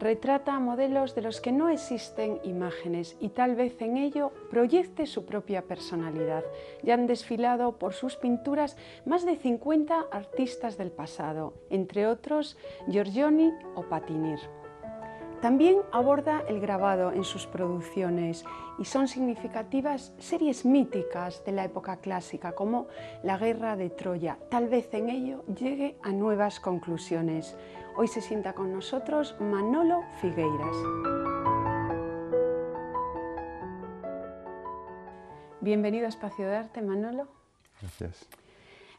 retrata modelos de los que no existen imágenes y tal vez en ello proyecte su propia personalidad. Ya han desfilado por sus pinturas más de 50 artistas del pasado, entre otros Giorgione o Patinir. También aborda el grabado en sus producciones y son significativas series míticas de la época clásica como La Guerra de Troya. Tal vez en ello llegue a nuevas conclusiones. Hoy se sienta con nosotros Manolo Figueiras. Bienvenido a Espacio de Arte, Manolo. Gracias.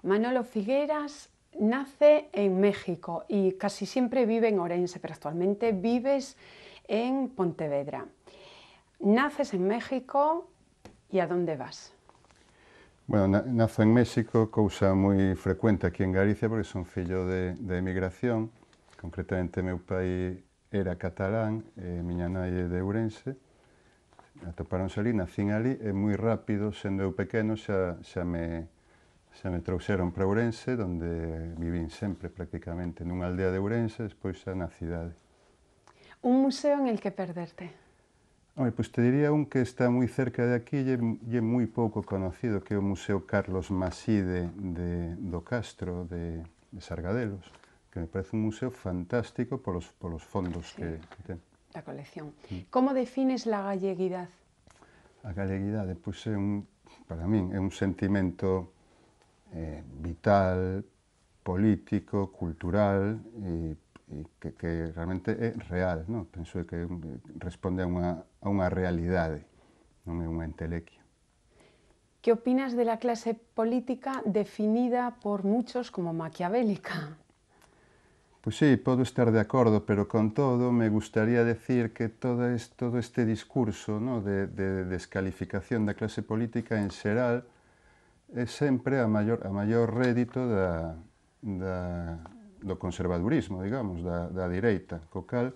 Manolo Figueiras nace en México y casi siempre vive en Orense, pero actualmente vives en Pontevedra. Naces en México y ¿a dónde vas? Bueno, nazo en México, cousa moi frecuente aquí en Galicia porque son fillo de emigración. Concretamente, meu pai era catalán e miña nai é de Ourense. Atoparonse ali, nacín ali e moi rápido, sendo eu pequeno, xa me trouxeron para Ourense, onde vivín sempre prácticamente nunha aldea de Ourense, despois xa na cidade. Un museo en el que perderte? Pois te diría un que está moi cerca de aquí e é moi pouco conocido, que é o Museo Carlos Maside do Castro de Sargadelos, que me parece un museo fantástico polos fondos que ten. La colección. Como defines la galleguidade? A galeguidade, pois para min, é un sentimento vital, político, cultural e que realmente é real, non? Penso que responde a unha realidade, non é unha entelequia. ¿Qué opinas de la clase política definida por muchos como maquiavélica? Pois sí, podo estar de acordo, pero con todo me gustaría decir que todo este discurso, no, de descalificación da clase política en xeral é sempre a maior rédito do conservadurismo, digamos, da direita, co cal,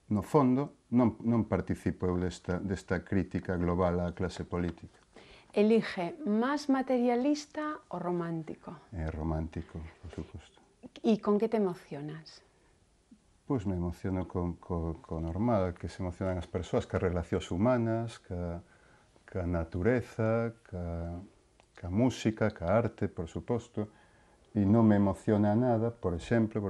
no fondo, non participo eu desta crítica global á clase política. Elige más materialista o romántico. Romántico, por suposto. ¿Y con qué te emocionas? Pois me emociono co normal, que se emocionan as persoas, ca relacións humanas, ca natureza, ca música, ca arte, por suposto, e non me emociona nada, por exemplo,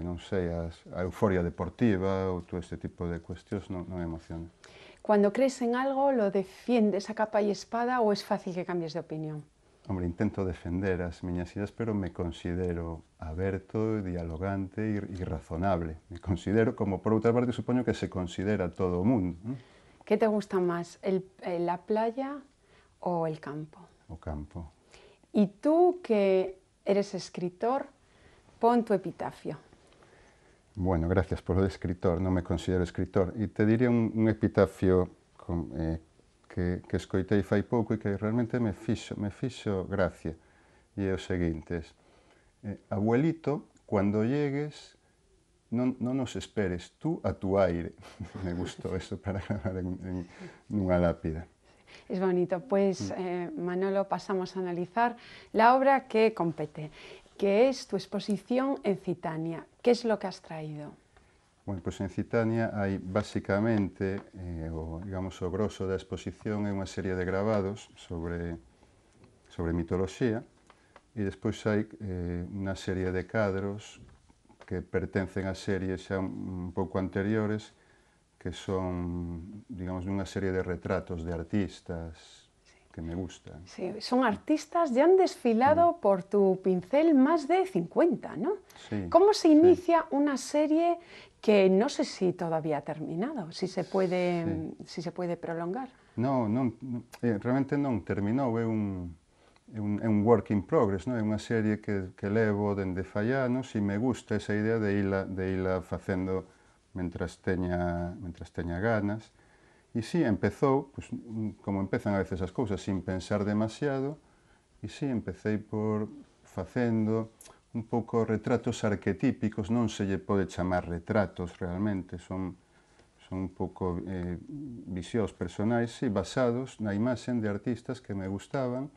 non sei, a euforia deportiva ou todo este tipo de cuestións non me emociona. Cuando crees en algo, ¿lo defiendes a capa y espada o es fácil que cambies de opinión? Hombre, intento defender as miñas ideas, pero me considero aberto, dialogante e razonable. Me considero, como por outra parte, supoño que se considera todo o mundo, non? ¿Qué te gusta más, la playa o el campo? O campo. Y tú, que eres escritor, pon tu epitafio. Bueno, gracias por lo de escritor, non me considero escritor. E te diría un epitafio que escoitei fai pouco e que realmente me fixo gracia. E é o seguinte: abuelito, cuando llegues, non nos esperes, tú a tu aire. Me gustou eso para gravar nunha lápida. Es bonito. Pues, Manolo, pasamos a analizar la obra que compete, que es tu exposición en Citania. ¿Qué es lo que has traído? Bueno, pois en Citania hai basicamente, o grosso da exposición é unha serie de gravados sobre mitoloxía e despois hai unha serie de cadros que pertencen a series xa un pouco anteriores que son, digamos, unha serie de retratos de artistas que me gustan. Sí, son artistas, ya han desfilado por tu pincel más de 50, ¿no? Sí. ¿Cómo se inicia una serie que no sé si todavía ha terminado, si se puede prolongar? Realmente non terminou, é un work in progress, non? É unha serie que levo dende fai anos e me gusta esa idea de ila facendo mentras teña ganas. E si, empezou, pues, como empezan a veces as cousas, sin pensar demasiado, e si, empecéi por facendo un pouco retratos arquetípicos, non se lle pode chamar retratos realmente, son un pouco visións personais, si, basados na imaxen de artistas que me gustaban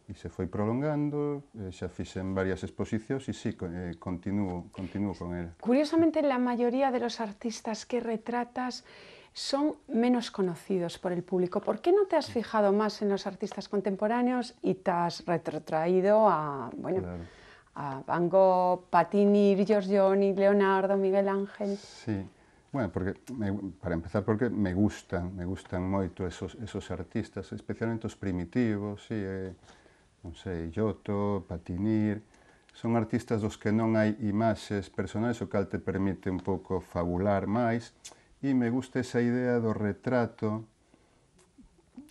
E se foi prolongando, xa fixen varias exposicións e sí, continúo con ela. Curiosamente, la mayoría de los artistas que retratas son menos conocidos por el público. ¿Por qué no te has fijado más en los artistas contemporáneos y te has retrotraído a, bueno, Claro. a Van Gogh, Patini, Giorgione, Leonardo, Miguel Ángel? Sí, bueno, porque para empezar, porque me gustan moito esos artistas, especialmente os primitivos, sí, non sei, Giotto, Patinir, son artistas dos que non hai imaxes personais, o cal te permite un pouco fabular máis, e me gusta esa idea do retrato,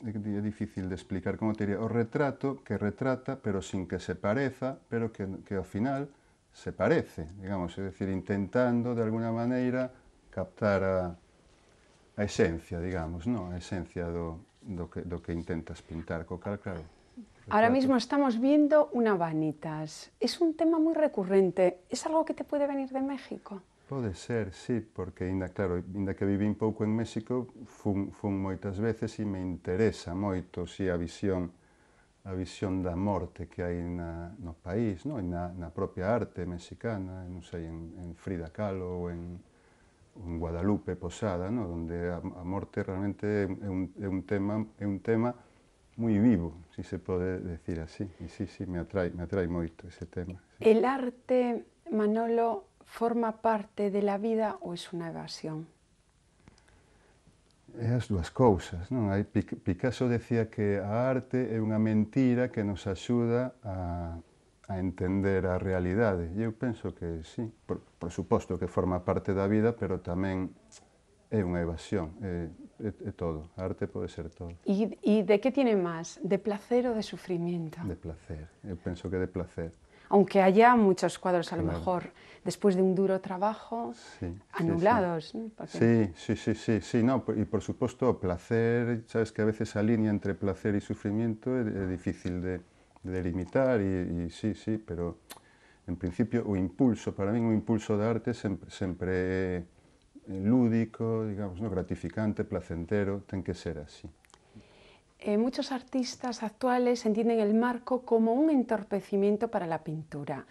é difícil de explicar, como te diría, o retrato que retrata, pero sin que se pareza, pero que ao final se parece, digamos, é dicir, intentando de alguna maneira captar a esencia, digamos, non? A esencia do que intentas pintar, co cal, claro. Ahora mismo estamos viendo una vanitas. Es un tema muy recurrente. ¿Es algo que te puede venir de México? Pode ser, sí, porque, claro, ainda que vivín pouco en México, fun moitas veces e me interesa moito, sí, a visión da morte que hai no país, no? Na propia arte mexicana, non sei, en Frida Kahlo ou en Guadalupe Posada, no? Donde a morte realmente é un tema moi vivo, si se pode decir así. E sí, me atrai moito ese tema. Sí. ¿El arte, Manolo, forma parte de la vida o es una evasión? É as dúas cousas, non? Picasso decía que a arte é unha mentira que nos axuda a entender a realidade. E eu penso que sí, por suposto que forma parte da vida, pero tamén é unha evasión, é todo, a arte pode ser todo. ¿Y de qué tiene más? ¿De placer o de sufrimiento? De placer, eu penso que de placer. Aunque haya muchos cuadros, a lo Claro. mejor, después de un duro trabajo, Sí, anulados. sí. ¿No? Porque... Sí, no, e por suposto o placer, sabes que a veces a línea entre placer e sufrimiento é difícil de delimitar e sí, pero en principio o impulso, para min o impulso da arte sempre é lúdico, digamos, no, gratificante, placentero, ten que ser así. Muchos artistas actuales entienden el marco como un entorpecimiento para la pintura.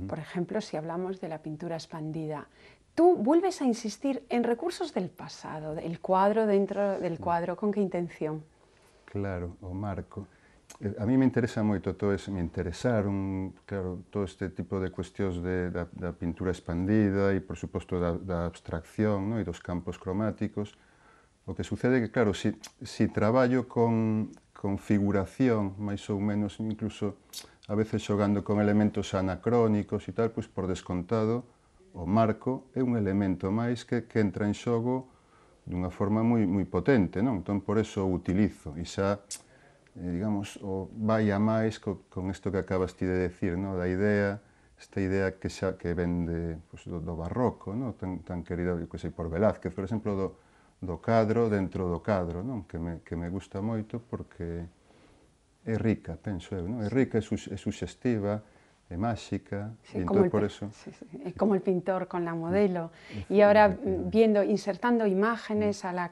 Por ejemplo, si hablamos de la pintura expandida. Tú vuelves a insistir en recursos del pasado, el cuadro dentro del cuadro. ¿Con qué intención? Claro, o marco. A mí me interesa moito todo eso, me interesaron, claro, todo este tipo de cuestións da pintura expandida e, por suposto, da abstracción, no? E dos campos cromáticos. O que sucede é que, claro, si traballo con figuración, máis ou menos, incluso a veces xogando con elementos anacrónicos e tal, pois por descontado, o marco é un elemento máis que entra en xogo dunha forma moi potente, non? Entón, por eso o utilizo, e xa, digamos, vai a máis con isto que acabas ti de decir, non? Da idea, esta idea que ven do barroco, non? Tan querido, que sei, por Velázquez, por exemplo, do cadro dentro do cadro, non? Que me gusta moito porque é rica, penso eu, non? É rica, é suxestiva, é máxica, sí, e entón por eso... Sí, como el pintor con la modelo. Y ahora, insertando imágenes a lo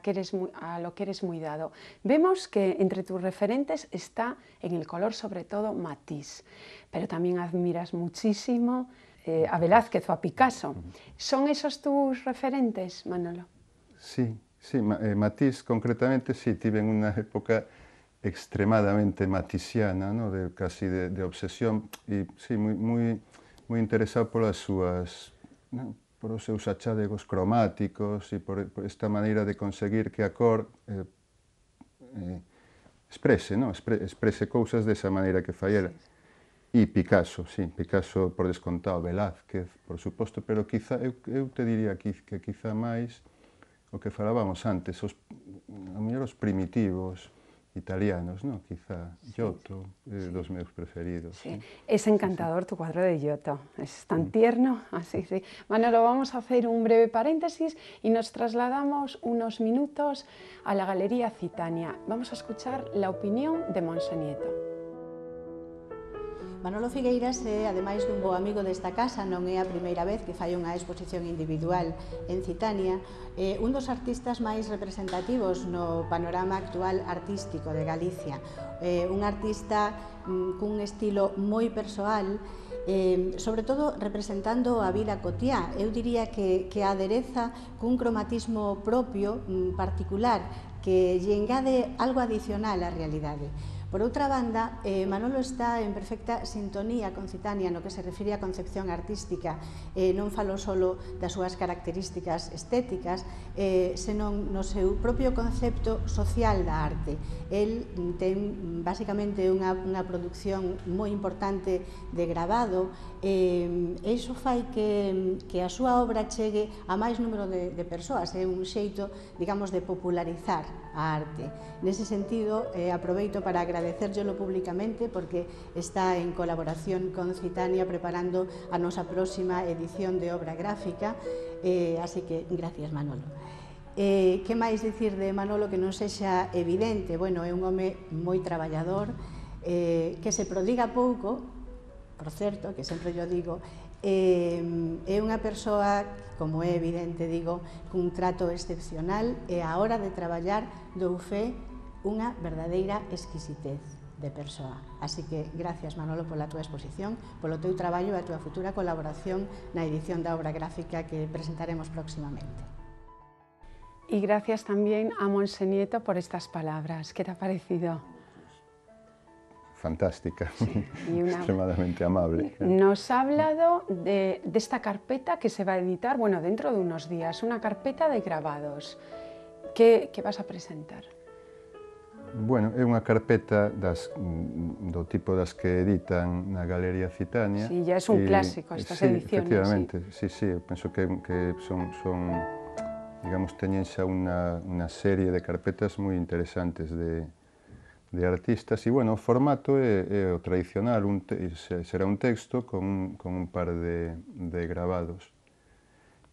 que eres muy dado, vemos que entre tus referentes está, en el color sobre todo, Matisse, pero también admiras muchísimo a Velázquez o a Picasso. ¿Son esos tus referentes, Manolo? Sí, Matisse concretamente sí, tiven unha época extremadamente matisiana, ¿no? Casi de obsesión, e sí, moi interesado polas súas, ¿no? Por os seus achádegos cromáticos e por esta maneira de conseguir que a cor exprese, ¿no? Exprese cousas desa maneira que fai ela. E Picasso, sí, Picasso por descontado, Velázquez, por suposto, pero quizá, eu te diría que quizá máis o que falábamos antes, a mellor os primitivos italianos, ¿no? Quizá Giotto, dos meus preferidos. Sí. Es encantador tu cuadro de Giotto, es tan tierno, así, sí. Manolo, vamos a hacer un breve paréntesis y nos trasladamos unos minutos a la Galería Citania. Vamos a escuchar la opinión de Monse Nieto. Manolo Figueiras é, ademais dun bo amigo desta casa, non é a primeira vez que fai unha exposición individual en Citania, un dos artistas máis representativos no panorama actual artístico de Galicia. Un artista cun estilo moi persoal, sobre todo representando a vida cotiá. Eu diría que adereza cun cromatismo propio, particular, que lle engade algo adicional á realidade. Por outra banda, Manolo está en perfecta sintonía con Citania no que se refire á concepción artística. Non falo só das súas características estéticas, senón no seu propio concepto social da arte. El ten basicamente unha produción moi importante de gravado, e iso fai que a súa obra chegue a máis número de persoas. É un xeito, digamos, de popularizar a arte. Nese sentido, aproveito para agradecerllelo públicamente porque está en colaboración con Citania preparando a nosa próxima edición de obra gráfica, así que gracias, Manolo. Que máis dicir de Manolo que non sexa evidente? Bueno, é un home moi traballador, que se prodiga pouco, por certo, que sempre yo digo, é unha persoa, como é evidente, digo, cun trato excepcional, e a hora de traballar dou fe unha verdadeira exquisitez de persoa. Así que gracias, Manolo, pola túa exposición, polo teu traballo e a túa futura colaboración na edición da obra gráfica que presentaremos próximamente. Y gracias también a Monse Nieto por estas palabras. ¿Qué te ha parecido? Fantástica, sí, extremadamente amable. Nos ha hablado de esta carpeta que se va a editar, bueno, dentro de unos días, una carpeta de grabados. ¿Qué vas a presentar? Bueno, é unha carpeta do tipo das que editan na Galería Citania. Sí, ya es un clásico estas ediciones. Efectivamente, sí, penso que son digamos, teñen xa unha serie de carpetas moi interesantes de artistas, e, bueno, o formato é o tradicional, será un texto con un par de grabados.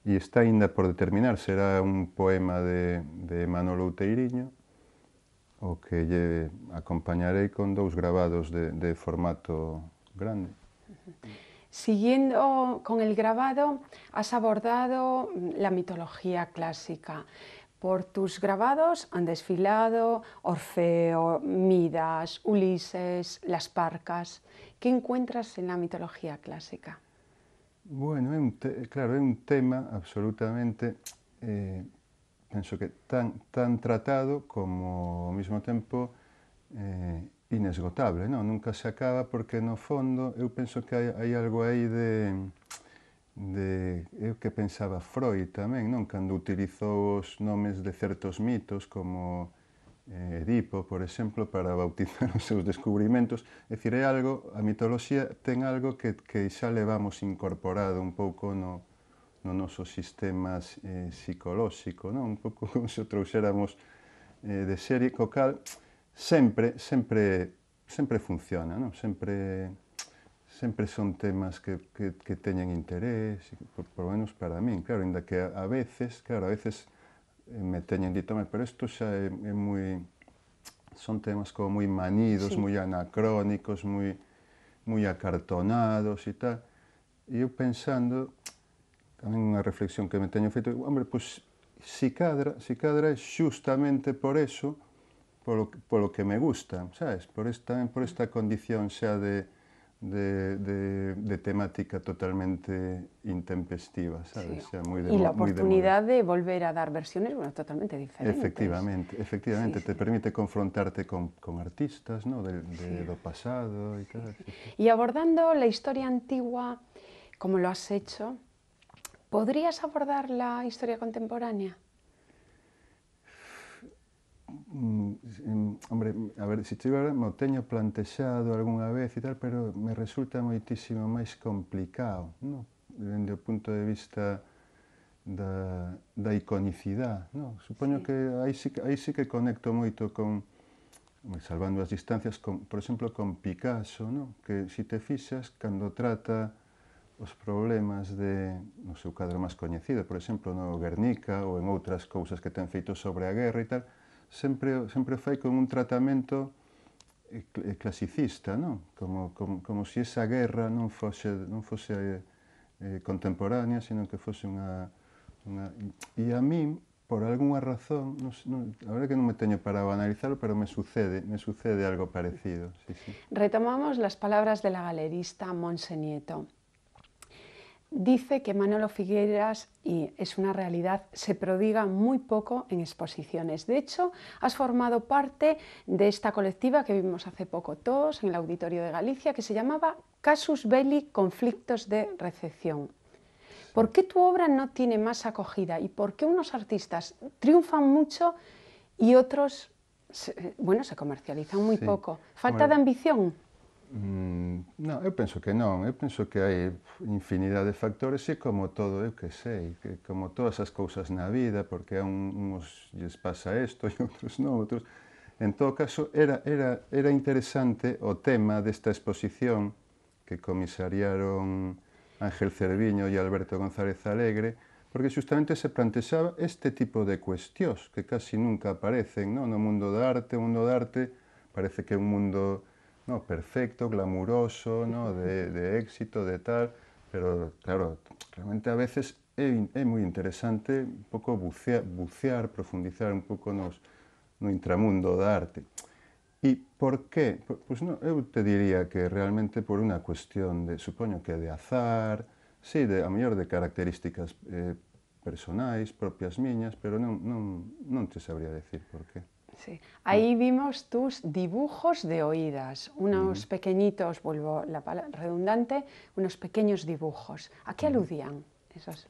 E está aínda por determinar, será un poema de Manolo Outeiriño, o que lle acompañarei con 2 grabados de formato grande. Siguiendo con el grabado, has abordado la mitología clásica. Por tus grabados han desfilado Orfeo, Midas, Ulises, las Parcas. ¿Qué encuentras en la mitología clásica? Bueno, claro, é un tema absolutamente, penso que tan tratado como ao mesmo tempo inesgotable, non? Nunca se acaba porque no fondo eu penso que hai algo aí eu que pensaba Freud tamén, non? Cando utilizou os nomes de certos mitos como Edipo, por exemplo, para bautizar os seus descubrimentos. É dicir, é algo, a mitoloxía ten algo que xa levamos incorporado un pouco no noso sistema psicolóxico, non? Un pouco como se o trouxéramos de serie, co cal sempre funciona, non? Sempre son temas que teñen interés, por lo menos para min, claro, ainda que a veces me teñen dito, pero isto xa é moi, son temas como moi manidos, moi anacrónicos, moi acartonados e tal, e eu pensando, tamén unha reflexión que me teño feito, hombre, pois, si cadra é xustamente por eso, polo que me gusta, sabes? Por esta condición xa de temática totalmente intempestiva, sabes? Sí. Y la oportunidad de volver a dar versiones, bueno, totalmente diferentes. Efectivamente, te permite confrontarte con artistas, ¿no? do pasado y tal. Y abordando la historia antigua, como lo has hecho, ¿podrías abordar la historia contemporánea? Hombre, a ver, se agora me teño plantexado algunha vez e tal, pero me resulta moitísimo máis complicado, non? Dende o punto de vista da iconicidade, non? Supoño que aí sí que conecto moito con, salvando as distancias, por exemplo, con Picasso, non? Que, se te fixas, cando trata os problemas no seu cadro máis coñecido, por exemplo, no Guernica ou en outras cousas que ten feito sobre a guerra e tal, sempre fai con un tratamento clasicista, non? Como se esa guerra non fose contemporánea, sino que fose unha... E a min, por algunha razón, a verdade que non me teño parado a analizarlo, pero me sucede algo parecido. Sí, sí. Retomamos las palabras de la galerista Montse Nieto. Dice que Manolo Figueras, y es una realidad, se prodiga muy poco en exposiciones. De hecho, has formado parte de esta colectiva que vimos hace poco todos en el Auditorio de Galicia, que se llamaba Casus Belli, Conflictos de Recepción. ¿Por qué tu obra no tiene más acogida y por qué unos artistas triunfan mucho y otros, bueno, se comercializan muy poco? ¿Falta de ambición? Non, eu penso que non, eu penso que hai infinidade de factores e como todo, eu que sei, que como todas as cousas na vida, porque a uns lles pasa isto e outros non, outros... En todo caso, era interesante o tema desta exposición que comisariaron Ángel Cerviño e Alberto González Alegre, porque justamente se plantexaba este tipo de cuestións que casi nunca aparecen, no mundo da arte. O mundo da arte parece que é un mundo perfecto, glamuroso, de éxito, de tal, pero claro, realmente a veces é moi interesante un pouco bucear, profundizar un pouco no intramundo da arte. E por qué? Pois non, eu te diría que realmente por unha cuestión de, supoño que de azar, sí, a mellor de características personais, propias miñas, pero non te sabría decir por qué. Sí. Ahí vimos tus dibujos de oídas, unos pequeñitos, vuelvo la palabra redundante, unos pequeños dibujos. ¿A qué aludían esos?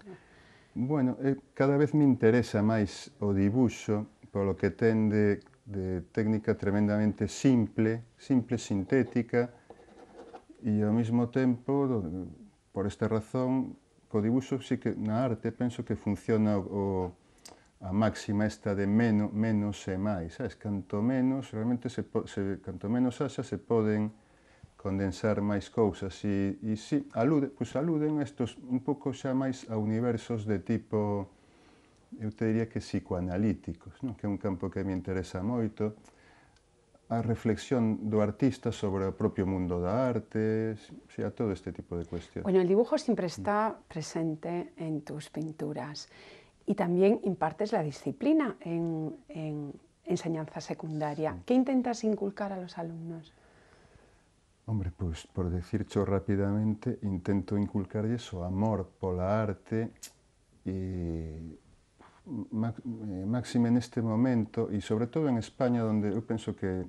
Bueno, cada vez me interesa máis o dibuxo polo que ten de técnica tremendamente simple, sintética, e ao mesmo tempo, por esta razón, co dibuxo sí que na arte penso que funciona a máxima esta de menos e máis, sabes? Canto menos, realmente canto menos haxa, se poden condensar máis cousas e sí, aluden estos un pouco xa máis a universos de tipo, eu te diría que psicoanalíticos, non? Que é un campo que me interesa moito, a reflexión do artista sobre o propio mundo da arte, sí, a todo este tipo de cuestións. Bueno, el dibujo siempre está presente en tus pinturas. Y también impartes la disciplina en enseñanza secundaria. ¿Qué intentas inculcar a los alumnos? Hombre, pois, por decircho rapidamente, intento inculcarlles o amor pola arte e máxime neste momento, e sobre todo en España, onde eu penso que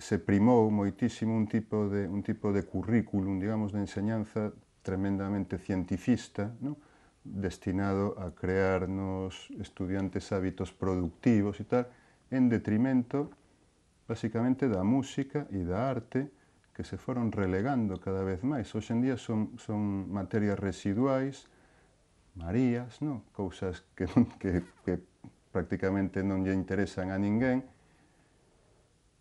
se primou moitísimo un tipo de currículum, digamos, de enseñanza tremendamente cientifista, non? Destinado a crear nos estudiantes hábitos productivos e tal, en detrimento, basicamente, da música e da arte, que se foron relegando cada vez máis. Hoxe en día son materias residuais, marías, non? Cousas que prácticamente non lle interesan a ninguén,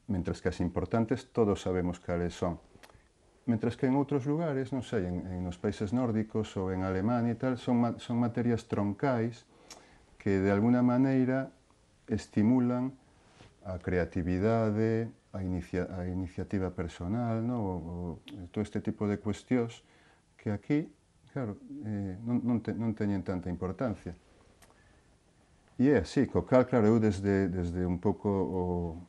mentras que as importantes todos sabemos cales son. Mentras que en outros lugares, non sei, en os países nórdicos ou en Alemania e tal, son materias troncais que de alguna maneira estimulan a creatividade, a iniciativa personal, todo este tipo de cuestións que aquí, claro, non teñen tanta importancia. E é así, co cal, claro, eu desde un pouco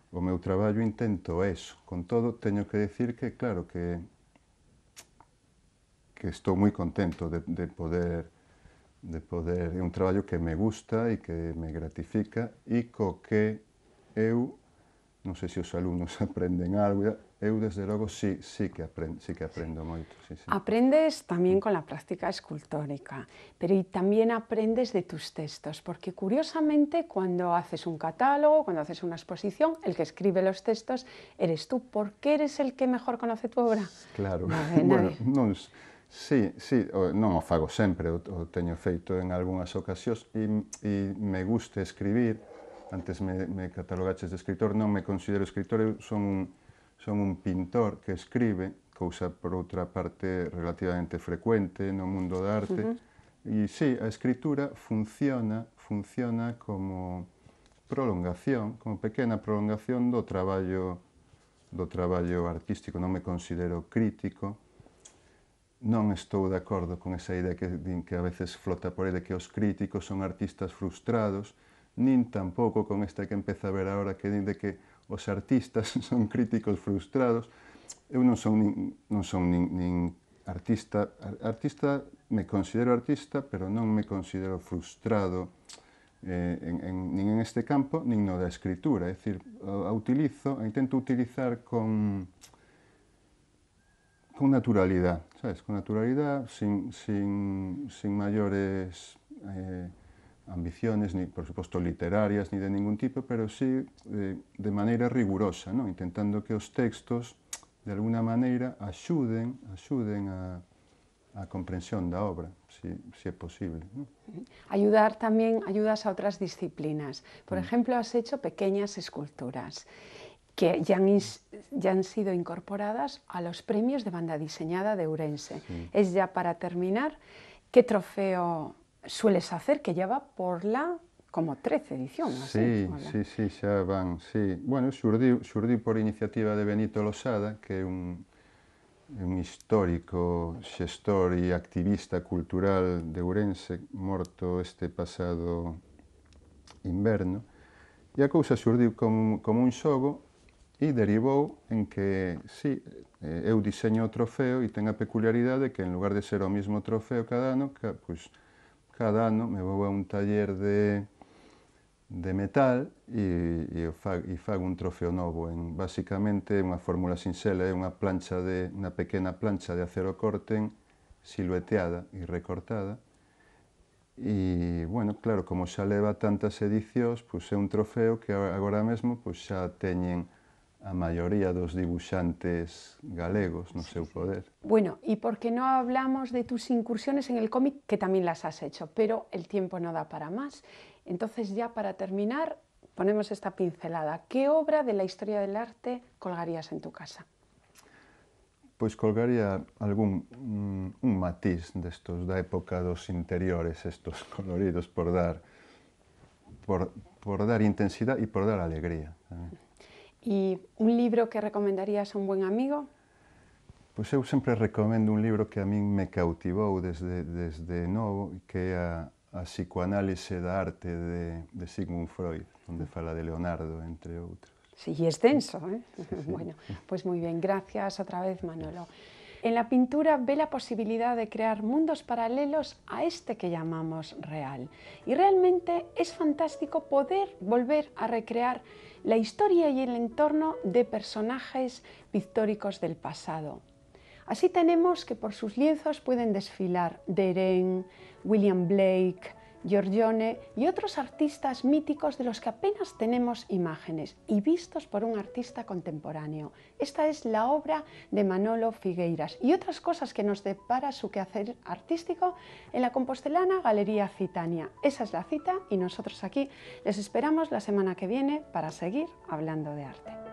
o meu traballo intento eso. Con todo, teño que decir que, claro, que estou moi contento de poder, é un traballo que me gusta e que me gratifica e co que eu, non sei se os alumnos aprenden algo, eu desde logo sí que aprendo moito. Sí. Aprendes también con la práctica escultórica, pero y también aprendes de tus textos, porque curiosamente cuando haces un catálogo, cuando haces una exposición, el que escribe los textos eres tú. ¿Por qué eres el que mejor conoce tu obra? Claro, bueno, non... Sí, non o fago sempre, o teño feito en algunhas ocasións e me gusta escribir. Antes me catalogaches de escritor, non me considero escritor, eu son un pintor que escribe, cousa por outra parte relativamente frecuente no mundo da arte. E sí, a escritura funciona como prolongación, como pequena prolongación do traballo do traballo artístico, non me considero crítico, non estou de acordo con esa idea que a veces flota por aí de que os críticos son artistas frustrados, nin tampouco con esta que empeza a ver agora que din de que os artistas son críticos frustrados. Eu non son nin artista, me considero artista, pero non me considero frustrado nin en este campo, nin no da escritura. É dicir, intento utilizar con naturalidade, sabes? Con naturalidade, sin maiores ambiciones, ni, por suposto, literarias, ni de ningún tipo, pero sí de maneira rigurosa, ¿no? Intentando que os textos, de alguna maneira, axuden a comprensión da obra, si é posible, ¿no? Ayudas a otras disciplinas. Por ejemplo, has hecho pequeñas esculturas que ya han sido incorporadas a los premios de banda diseñada de Ourense. Sí. Es ya para terminar, ¿qué trofeo sueles hacer? Que ya va por la como 13 edición, sí, xa van, sí. Bueno, xurdiu por iniciativa de Benito Losada, que é un histórico xestor e activista cultural de Ourense, morto este pasado inverno, e a cousa xurdiu como un xogo e derivou en que, sí, eu diseño o trofeo e ten a peculiaridade que en lugar de ser o mismo trofeo cada ano, cada ano me vou a un taller de metal e fago un trofeo novo. Basicamente, unha fórmula sinxela, é unha pequena plancha de acero corten silueteada e recortada. E, bueno, claro, como xa leva tantas edicións, é un trofeo que agora mesmo xa teñen a maioría dos dibuixantes galegos no seu poder. Bueno, y porque no hablamos de tus incursiones en el cómic, que también las has hecho, pero el tiempo no da para más. Entonces, ya para terminar, ponemos esta pincelada. ¿Qué obra de la historia del arte colgarías en tu casa? Pois colgaría un matiz destos da época dos interiores, estos coloridos, por dar intensidade e por dar alegría tamén. ¿Y un libro que recomendarías a un buen amigo? Pois eu sempre recomendo un libro que a min me cautivou desde novo, que é a psicoanálise da arte de Sigmund Freud, onde fala de Leonardo, entre outros. Sí, y es denso, ¿eh? Sí. Bueno, pues muy bien, gracias otra vez, Manolo. En la pintura ve la posibilidad de crear mundos paralelos a este que llamamos real. Y realmente es fantástico poder volver a recrear la historia y el entorno de personajes pictóricos del pasado. Así tenemos que por sus lienzos pueden desfilar Derain, William Blake, Giorgione y otros artistas míticos de los que apenas tenemos imágenes y vistos por un artista contemporáneo. Esta es la obra de Manolo Figueiras y otras cosas que nos depara su quehacer artístico en la compostelana Galería Citania. Esa es la cita y nosotros aquí les esperamos la semana que viene para seguir hablando de arte.